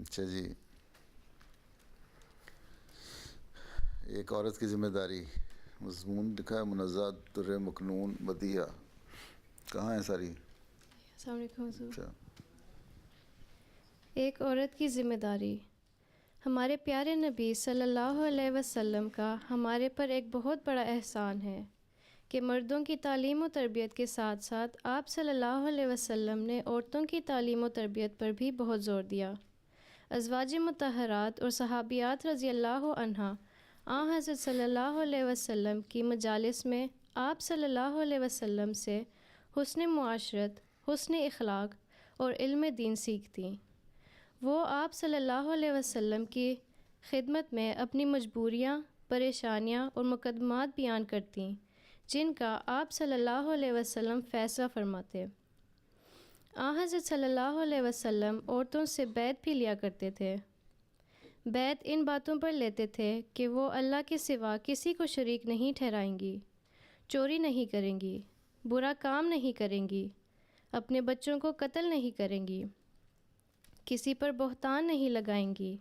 اچھا جی، ایک عورت کی ذمہ داری، مضمون لکھا ہے منزہ در مکنون بدیعہ، کہاں ہے ساری؟ السلام علیکم حضور۔ اچھا، ایک عورت کی ذمہ داری۔ ہمارے پیارے نبی صلی اللہ علیہ وسلم کا ہمارے پر ایک بہت بڑا احسان ہے کہ مردوں کی تعلیم و تربیت کے ساتھ ساتھ آپ صلی اللہ علیہ وسلم نے عورتوں کی تعلیم و تربیت پر بھی بہت زور دیا۔ ازواج مطہرات اور صحابیات رضی اللہ عنہ حضرت صلی اللہ علیہ وسلم کی مجالس میں آپ صلی اللہ علیہ وسلم سے حسن معاشرت، حسن اخلاق اور علم دین سیکھتیں۔ وہ آپ صلی اللہ علیہ وسلم کی خدمت میں اپنی مجبوریاں، پریشانیاں اور مقدمات بیان کرتیں جن کا آپ صلی اللہ علیہ وسلم فیصلہ فرماتے۔ حضرت صلی اللہ علیہ وسلم عورتوں سے بیعت بھی لیا کرتے تھے۔ بیعت ان باتوں پر لیتے تھے کہ وہ اللہ کے سوا کسی کو شریک نہیں ٹھہرائیں گی، چوری نہیں کریں گی، برا کام نہیں کریں گی، اپنے بچوں کو قتل نہیں کریں گی، کسی پر بہتان نہیں لگائیں گی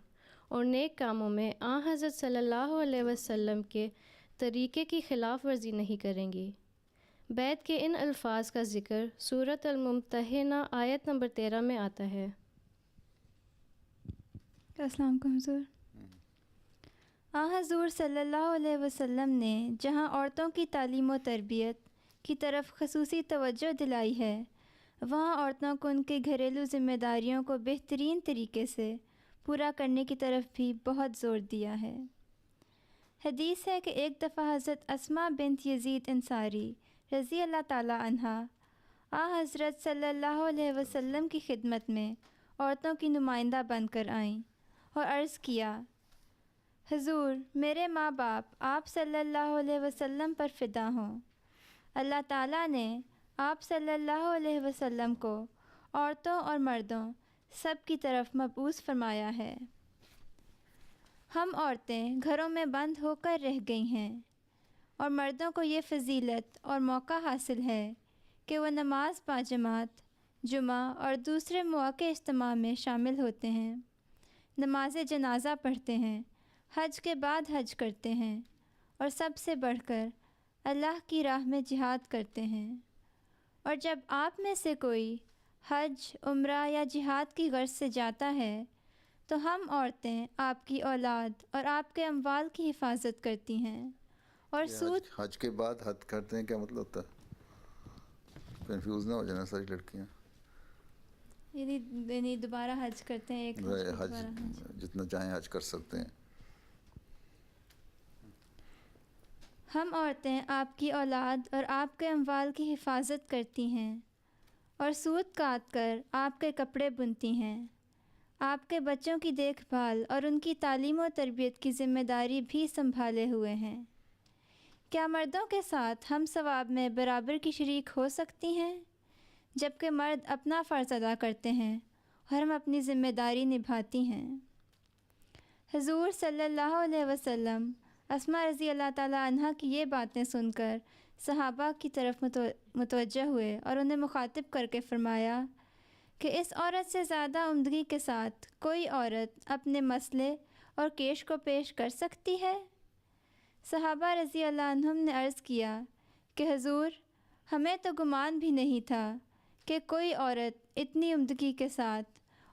اور نیک کاموں میں حضرت صلی اللہ علیہ وسلم کے طریقے کی خلاف ورزی نہیں کریں گی۔ بیعت کے ان الفاظ کا ذکر سورۃ الممتحنہ آیت نمبر 13 میں آتا ہے۔ السلام علیکم حضور۔ حضور صلی اللہ علیہ وسلم نے جہاں عورتوں کی تعلیم و تربیت کی طرف خصوصی توجہ دلائی ہے، وہاں عورتوں کو ان کے گھریلو ذمہ داریوں کو بہترین طریقے سے پورا کرنے کی طرف بھی بہت زور دیا ہے۔ حدیث ہے کہ ایک دفعہ حضرت اسماء بنت یزید انصاری رضی اللہ تعالی عنہا حضرت صلی اللہ علیہ وسلم کی خدمت میں عورتوں کی نمائندہ بن کر آئیں اور عرض کیا، حضور میرے ماں باپ آپ صلی اللہ علیہ وسلم پر فدا ہوں۔ اللہ تعالیٰ نے آپ صلی اللہ علیہ وسلم کو عورتوں اور مردوں سب کی طرف مبعوث فرمایا ہے۔ ہم عورتیں گھروں میں بند ہو کر رہ گئی ہیں اور مردوں کو یہ فضیلت اور موقع حاصل ہے کہ وہ نماز باجماعت، جمعہ اور دوسرے مواقع اجتماع میں شامل ہوتے ہیں، نماز جنازہ پڑھتے ہیں، حج کے بعد حج کرتے ہیں اور سب سے بڑھ کر اللہ کی راہ میں جہاد کرتے ہیں۔ اور جب آپ میں سے کوئی حج، عمرہ یا جہاد کی غرض سے جاتا ہے تو ہم عورتیں آپ کی اولاد اور آپ کے اموال کی حفاظت کرتی ہیں اور سود۔ حج کے بعد حج کرتے ہیں کیا مطلب ہوتا ہے؟ کنفیوز نہ ہو جانا ساری لڑکیاں، یعنی دوبارہ حج کرتے ہیں، ایک حج جتنا چاہیں حج کر سکتے ہیں۔ ہم عورتیں آپ کی اولاد اور آپ کے اموال کی حفاظت کرتی ہیں اور سوت کاٹ کر آپ کے کپڑے بنتی ہیں، آپ کے بچوں کی دیکھ بھال اور ان کی تعلیم و تربیت کی ذمہ داری بھی سنبھالے ہوئے ہیں۔ کیا مردوں کے ساتھ ہم ثواب میں برابر کی شریک ہو سکتی ہیں؟ جبکہ مرد اپنا فرض ادا کرتے ہیں اور ہم اپنی ذمہ داری نبھاتی ہیں۔ حضور صلی اللہ علیہ وسلم اسماء رضی اللہ تعالی عنہ کی یہ باتیں سن کر صحابہ کی طرف متوجہ ہوئے اور انہیں مخاطب کر کے فرمایا کہ اس عورت سے زیادہ عمدگی کے ساتھ کوئی عورت اپنے مسئلے اور کیش کو پیش کر سکتی ہے؟ صحابہ رضی اللہ عنہم نے عرض کیا کہ حضور ہمیں تو گمان بھی نہیں تھا کہ کوئی عورت اتنی عمدگی کے ساتھ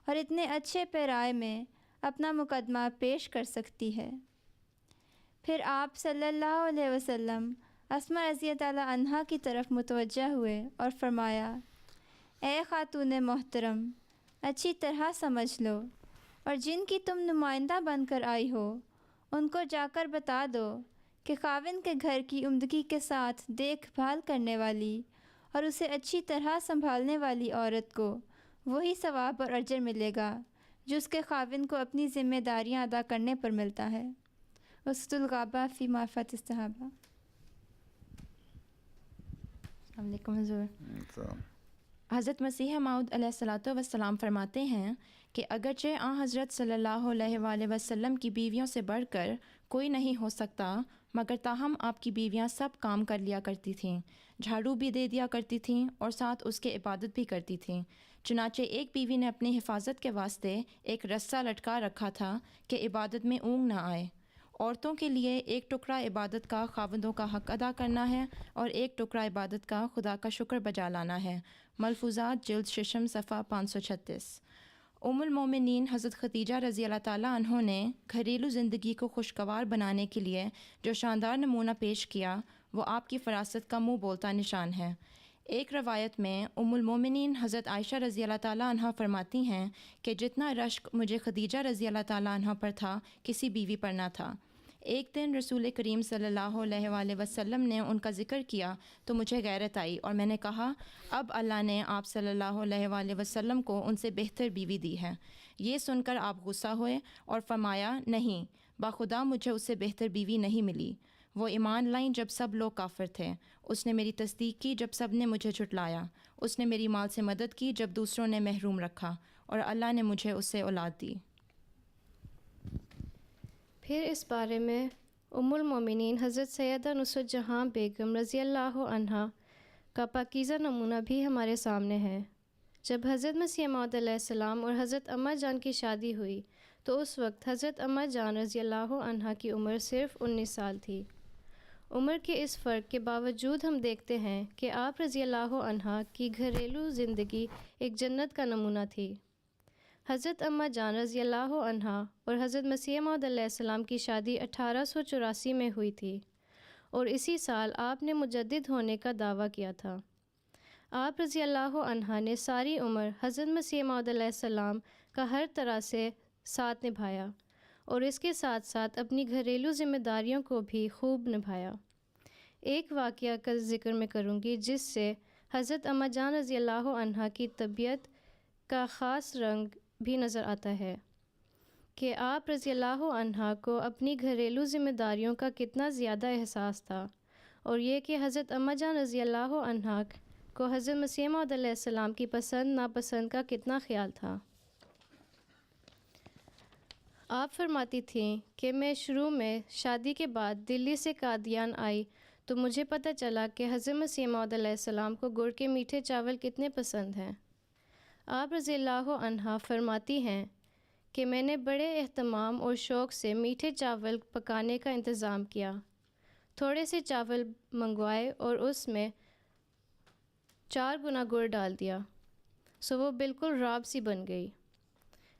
اور اتنے اچھے پیرائے میں اپنا مقدمہ پیش کر سکتی ہے۔ پھر آپ صلی اللہ علیہ وسلم اسماء رضی اللہ عنہا کی طرف متوجہ ہوئے اور فرمایا، اے خاتون محترم، اچھی طرح سمجھ لو اور جن کی تم نمائندہ بن کر آئی ہو ان کو جا کر بتا دو کہ خاوند کے گھر کی عمدگی کے ساتھ دیکھ بھال کرنے والی اور اسے اچھی طرح سنبھالنے والی عورت کو وہی ثواب اور اجر ملے گا جو اس کے خاوند کو اپنی ذمہ داریاں ادا کرنے پر ملتا ہے۔ اسد الغابہ فی معرفت الصحابہ۔ السلام علیکم حضور۔ حضرت مسیح موعود علیہ الصلاۃ والسلام فرماتے ہیں کہ اگرچہ حضرت صلی اللہ علیہ وآلہ وسلم کی بیویوں سے بڑھ کر کوئی نہیں ہو سکتا، مگر تاہم آپ کی بیویاں سب کام کر لیا کرتی تھیں، جھاڑو بھی دے دیا کرتی تھیں اور ساتھ اس کے عبادت بھی کرتی تھیں، چنانچہ ایک بیوی نے اپنی حفاظت کے واسطے ایک رسہ لٹکا رکھا تھا کہ عبادت میں اونگ نہ آئے۔ عورتوں کے لیے ایک ٹکڑا عبادت کا خاوندوں کا حق ادا کرنا ہے اور ایک ٹکڑا عبادت کا خدا کا شکر بجا لانا ہے۔ ملفوظات جلد ششم صفحہ 536۔ ام المومنین حضرت خدیجہ رضی اللہ تعالیٰ عنہ نے گھریلو زندگی کو خوشگوار بنانے کے لیے جو شاندار نمونہ پیش کیا وہ آپ کی فراست کا منہ بولتا نشان ہے۔ ایک روایت میں ام المومنین حضرت عائشہ رضی اللہ تعالیٰ عنہ فرماتی ہیں کہ جتنا رشک مجھے خدیجہ رضی اللہ تعالیٰ عنہ پر تھا کسی بیوی پر نہ تھا۔ ایک دن رسول کریم صلی اللہ علیہ وآلہ وسلم نے ان کا ذکر کیا تو مجھے غیرت آئی اور میں نے کہا اب اللہ نے آپ صلی اللہ علیہ وآلہ وسلم کو ان سے بہتر بیوی دی ہے۔ یہ سن کر آپ غصہ ہوئے اور فرمایا نہیں، باخدا مجھے اس سے بہتر بیوی نہیں ملی۔ وہ ایمان لائیں جب سب لوگ کافر تھے، اس نے میری تصدیق کی جب سب نے مجھے جھٹلایا، اس نے میری مال سے مدد کی جب دوسروں نے محروم رکھا، اور اللہ نے مجھے اس سے اولاد دی۔ پھر اس بارے میں ام المومنین حضرت سیدہ نصرت جہاں بیگم رضی اللہ عنہا کا پاکیزہ نمونہ بھی ہمارے سامنے ہے۔ جب حضرت مسیح موعود علیہ السلام اور حضرت اماں جان کی شادی ہوئی تو اس وقت حضرت اماں جان رضی اللہ عنہا کی عمر صرف 19 سال تھی۔ عمر کے اس فرق کے باوجود ہم دیکھتے ہیں کہ آپ رضی اللہ عنہا کی گھریلو زندگی ایک جنت کا نمونہ تھی۔ حضرت اماں جان رضی اللہ عنہا اور حضرت مسیح موعود علیہ السلام کی شادی 1884 میں ہوئی تھی اور اسی سال آپ نے مجدد ہونے کا دعویٰ کیا تھا۔ آپ رضی اللہ عنہا نے ساری عمر حضرت مسیح موعود علیہ السلام کا ہر طرح سے ساتھ نبھایا اور اس کے ساتھ ساتھ اپنی گھریلو ذمہ داریوں کو بھی خوب نبھایا۔ ایک واقعہ کا ذکر میں کروں گی جس سے حضرت اماں جان رضی اللہ عنہا کی طبیعت کا خاص رنگ بھی نظر آتا ہے کہ آپ رضی اللہ عنہا کو اپنی گھریلو ذمہ داریوں کا کتنا زیادہ احساس تھا، اور یہ کہ حضرت اماں جان رضی اللہ عنہا کو حضرت مسیح موعود علیہ السلام کی پسند ناپسند کا کتنا خیال تھا۔ آپ فرماتی تھیں کہ میں شروع میں شادی کے بعد دلی سے قادیان آئی تو مجھے پتہ چلا کہ حضرت مسیح موعود علیہ السلام کو گڑ کے میٹھے چاول کتنے پسند ہیں۔ آپ رضی اللہ عنہا فرماتی ہیں کہ میں نے بڑے اہتمام اور شوق سے میٹھے چاول پکانے کا انتظام کیا، تھوڑے سے چاول منگوائے اور اس میں 4 گنا گڑ ڈال دیا، سو وہ بالکل راب سی بن گئی۔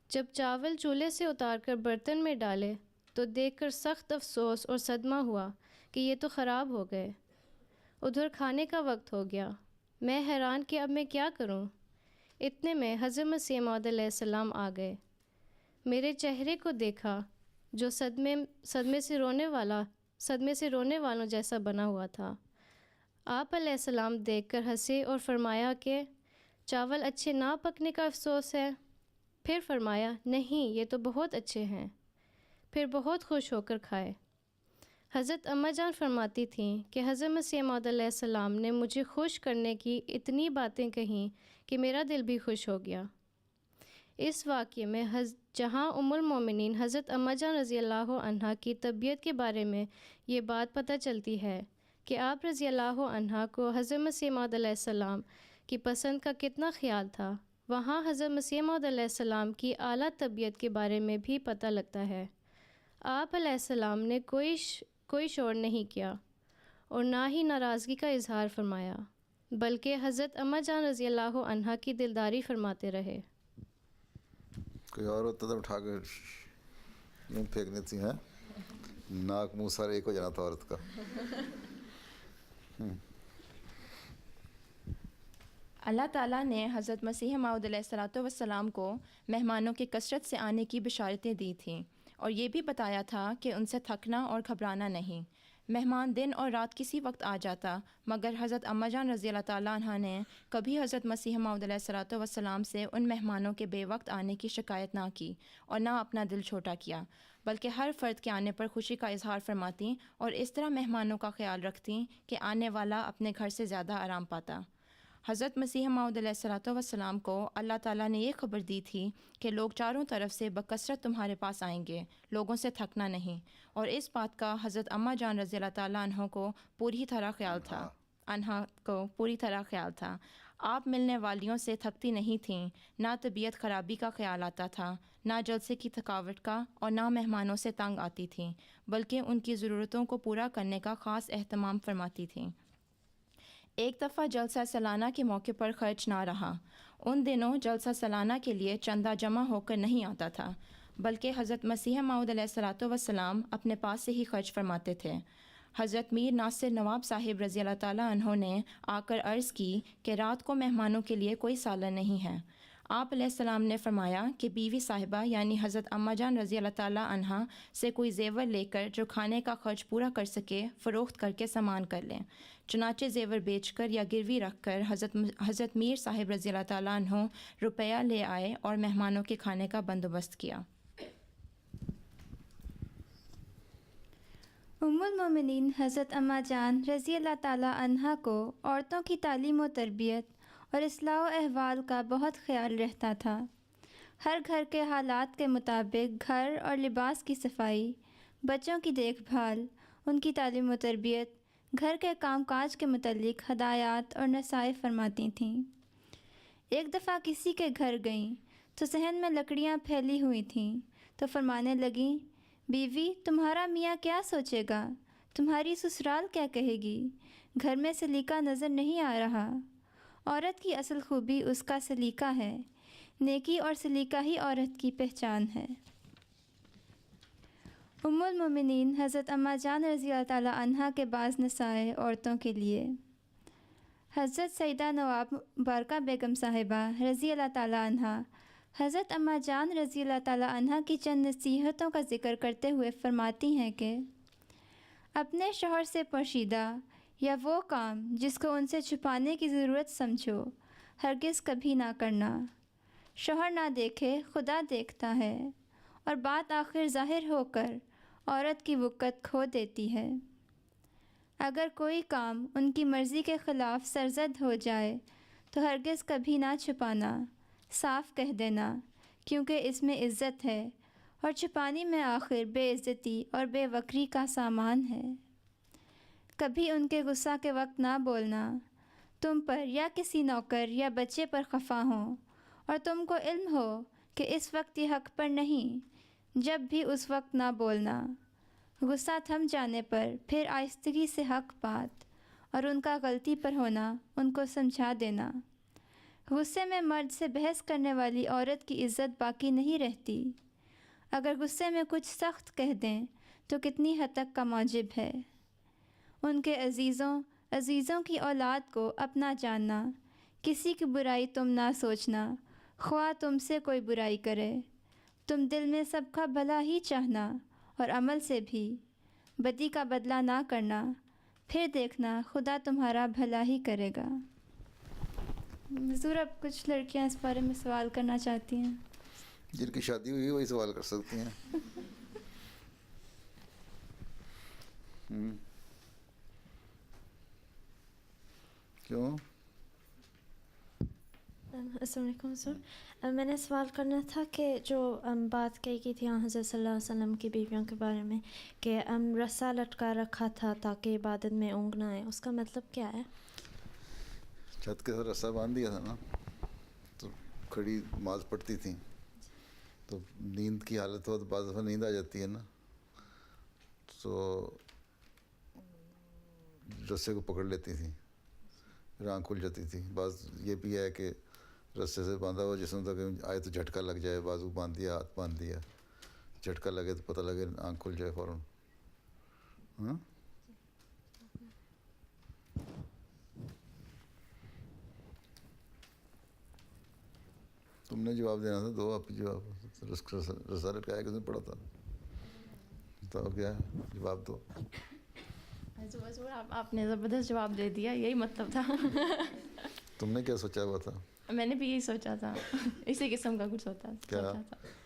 جب چاول چولہے سے اتار کر برتن میں ڈالے تو دیکھ کر سخت افسوس اور صدمہ ہوا کہ یہ تو خراب ہو گئے۔ ادھر کھانے کا وقت ہو گیا، میں حیران کہ اب میں کیا کروں۔ اتنے میں حضرت مسیح موعود علیہ السلام آ گئے۔ میرے چہرے کو دیکھا جو صدمے سے رونے والوں جیسا بنا ہوا تھا۔ آپ علیہ السلام دیکھ کر ہنسے اور فرمایا کہ چاول اچھے نہ پکنے کا افسوس ہے؟ پھر فرمایا نہیں، یہ تو بہت اچھے ہیں۔ پھر بہت خوش ہو کر کھائے۔ حضرت اماں جان فرماتی تھیں کہ حضرت مسیح موعود علیہ السلام نے مجھے خوش کرنے کی اتنی باتیں کہیں کہ میرا دل بھی خوش ہو گیا۔ اس واقعے میں جہاں ام المومنین حضرت اماں جان رضی اللہ عنہا کی طبیعت کے بارے میں یہ بات پتہ چلتی ہے کہ آپ رضی اللہ عنہا کو حضرت مسیح موعود علیہ السلام کی پسند کا کتنا خیال تھا، وہاں حضرت مسیح موعود علیہ السلام کی اعلیٰ طبیعت کے بارے میں بھی پتہ لگتا ہے۔ آپ علیہ السلام نے کوئی شور نہیں کیا اور نہ ہی ناراضگی کا اظہار فرمایا، بلکہ حضرت اماں جان رضی اللہ عنہا کی دلداری فرماتے رہے۔ کوئی اور ہوتا تو اٹھا کے یوں پھینکنی تھی، ہیں ناک منہ سارا ایک ہو جانا تھا عورت کا۔ اللہ تعالیٰ نے حضرت مسیح موعود علیہ الصلوۃ والسلام کو مہمانوں کی کثرت سے آنے کی بشارتیں دی تھیں اور یہ بھی بتایا تھا کہ ان سے تھکنا اور گھبرانا نہیں۔ مہمان دن اور رات کسی وقت آ جاتا، مگر حضرت اماں جان رضی اللہ تعالیٰ عنہ نے کبھی حضرت مسیح موعود علیہ الصلوۃ والسلام سے ان مہمانوں کے بے وقت آنے کی شکایت نہ کی اور نہ اپنا دل چھوٹا کیا، بلکہ ہر فرد کے آنے پر خوشی کا اظہار فرماتیں اور اس طرح مہمانوں کا خیال رکھتیں کہ آنے والا اپنے گھر سے زیادہ آرام پاتا۔ حضرت مسیح موعود علیہ الصلوۃ والسلام کو اللہ تعالیٰ نے یہ خبر دی تھی کہ لوگ چاروں طرف سے بکثرت تمہارے پاس آئیں گے، لوگوں سے تھکنا نہیں، اور اس بات کا حضرت اماں جان رضی اللہ تعالیٰ عنہ کو پوری طرح خیال تھا۔ آپ ملنے والیوں سے تھکتی نہیں تھیں، نہ طبیعت خرابی کا خیال آتا تھا، نہ جلسے کی تھکاوٹ کا، اور نہ مہمانوں سے تنگ آتی تھیں، بلکہ ان کی ضرورتوں کو پورا کرنے کا خاص اہتمام فرماتی تھیں۔ ایک دفعہ جلسہ سالانہ کے موقع پر خرچ نہ رہا۔ ان دنوں جلسہ سالانہ کے لیے چندہ جمع ہو کر نہیں آتا تھا، بلکہ حضرت مسیح موعود علیہ الصلوۃ والسلام اپنے پاس سے ہی خرچ فرماتے تھے۔ حضرت میر ناصر نواب صاحب رضی اللہ تعالیٰ عنہ نے آ کر عرض کی کہ رات کو مہمانوں کے لیے کوئی سالن نہیں ہے۔ آپ علیہ السلام نے فرمایا کہ بیوی صاحبہ یعنی حضرت اماں جان رضی اللہ تعالیٰ عنہا سے کوئی زیور لے کر جو کھانے کا خرچ پورا کر سکے فروخت کر کے سامان کر لیں۔ چنانچہ زیور بیچ کر یا گروی رکھ کر حضرت میر صاحب رضی اللہ تعالیٰ عنہ روپیہ لے آئے اور مہمانوں کے کھانے کا بندوبست کیا۔ ام المومنین حضرت اماں جان رضی اللہ تعالیٰ عنہا کو عورتوں کی تعلیم و تربیت اور اصلاح و احوال کا بہت خیال رہتا تھا۔ ہر گھر کے حالات کے مطابق گھر اور لباس کی صفائی، بچوں کی دیکھ بھال، ان کی تعلیم و تربیت، گھر کے کام کاج کے متعلق ہدایات اور نصائح فرماتی تھیں۔ ایک دفعہ کسی کے گھر گئیں تو صحن میں لکڑیاں پھیلی ہوئی تھیں تو فرمانے لگیں، بیوی تمہارا میاں کیا سوچے گا، تمہاری سسرال کیا کہے گی، گھر میں سلیقہ نظر نہیں آ رہا۔ عورت کی اصل خوبی اس کا سلیقہ ہے، نیکی اور سلیقہ ہی عورت کی پہچان ہے۔ ام المومنین حضرت اماں جان رضی اللہ تعالیٰ عنہا کے بعض نصائح عورتوں کے لیے۔ حضرت سیدہ نواب مبارکہ بیگم صاحبہ رضی اللہ تعالیٰ عنہا حضرت اماں جان رضی اللہ تعالیٰ عنہا کی چند نصیحتوں کا ذکر کرتے ہوئے فرماتی ہیں کہ اپنے شوہر سے پوشیدہ یا وہ کام جس کو ان سے چھپانے کی ضرورت سمجھو ہرگز کبھی نہ کرنا۔ شوہر نہ دیکھے خدا دیکھتا ہے، اور بات آخر ظاہر ہو کر عورت کی وقت کھو دیتی ہے۔ اگر کوئی کام ان کی مرضی کے خلاف سرزد ہو جائے تو ہرگز کبھی نہ چھپانا، صاف کہہ دینا، کیونکہ اس میں عزت ہے، اور چھپانے میں آخر بے عزتی اور بے وقری کا سامان ہے۔ کبھی ان کے غصہ کے وقت نہ بولنا، تم پر یا کسی نوکر یا بچے پر خفا ہوں اور تم کو علم ہو کہ اس وقت یہ حق پر نہیں، جب بھی اس وقت نہ بولنا۔ غصہ تھم جانے پر پھر آہستگی سے حق بات اور ان کا غلطی پر ہونا ان کو سمجھا دینا۔ غصے میں مرد سے بحث کرنے والی عورت کی عزت باقی نہیں رہتی۔ اگر غصے میں کچھ سخت کہہ دیں تو کتنی حد تک کا موجب ہے۔ ان کے عزیزوں کی اولاد کو اپنا جاننا، کسی کی برائی تم نہ سوچنا، خواہ تم سے کوئی برائی کرے، تم دل میں سب کا بھلا ہی چاہنا اور عمل سے بھی بدی کا بدلہ نہ کرنا، پھر دیکھنا خدا تمہارا بھلا ہی کرے گا۔ حضور اب کچھ لڑکیاں اس بارے میں سوال کرنا چاہتی ہیں۔ جن کی شادی ہوئی ہے وہی سوال کر سکتی ہیں۔ کیوں؟ السلام علیکم سر، میں نے سوال کرنا تھا کہ جو بات کہی کی تھی حضرت صلی اللہ علیہ وسلم کی بیویوں کے بارے میں کہ رسا لٹکا رکھا تھا تاکہ عبادت میں اونگ نہ آئے، اس کا مطلب کیا ہے؟ چھت کے ساتھ رسا باندھ دیا تھا نا، تو کھڑی نماز پڑھتی تھیں، تو نیند کی حالت ہو تو بعض دفعہ نیند آ جاتی ہے نا، تو رسے کو پکڑ لیتی تھیں، پھر آنکھ کھل جاتی تھی۔ بعض یہ بھی ہے کہ رسے سے باندھا ہوا جسم تک آئے تو جھٹکا لگ جائے، بازو باندھ دیا، ہاتھ باندھ دیا، جھٹکا لگے تو پتہ لگے آنکھ کھل جائے فوراً۔ ہاں تم نے جواب دینا تھا، دو آپ جواب۔ رسا لٹکایا کس نے پڑھا تھا؟ بتاؤ کیا ہے، جواب دو۔ حضور آپ نے زبردست جواب دے دیا، یہی مطلب تھا۔ تم نے کیا سوچا ہوا تھا؟ میں نے بھی یہی سوچا تھا، اسی قسم کا کچھ ہوتا کیا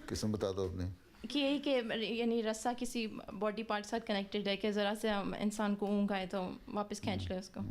قسم بتا دو اپنی؟ کہ یہی کہ یعنی رسا کسی باڈی پارٹ ساتھ کنیکٹڈ ہے کہ ذرا سے انسان کو اونگ آئے تو واپس کھینچ لے اس کو۔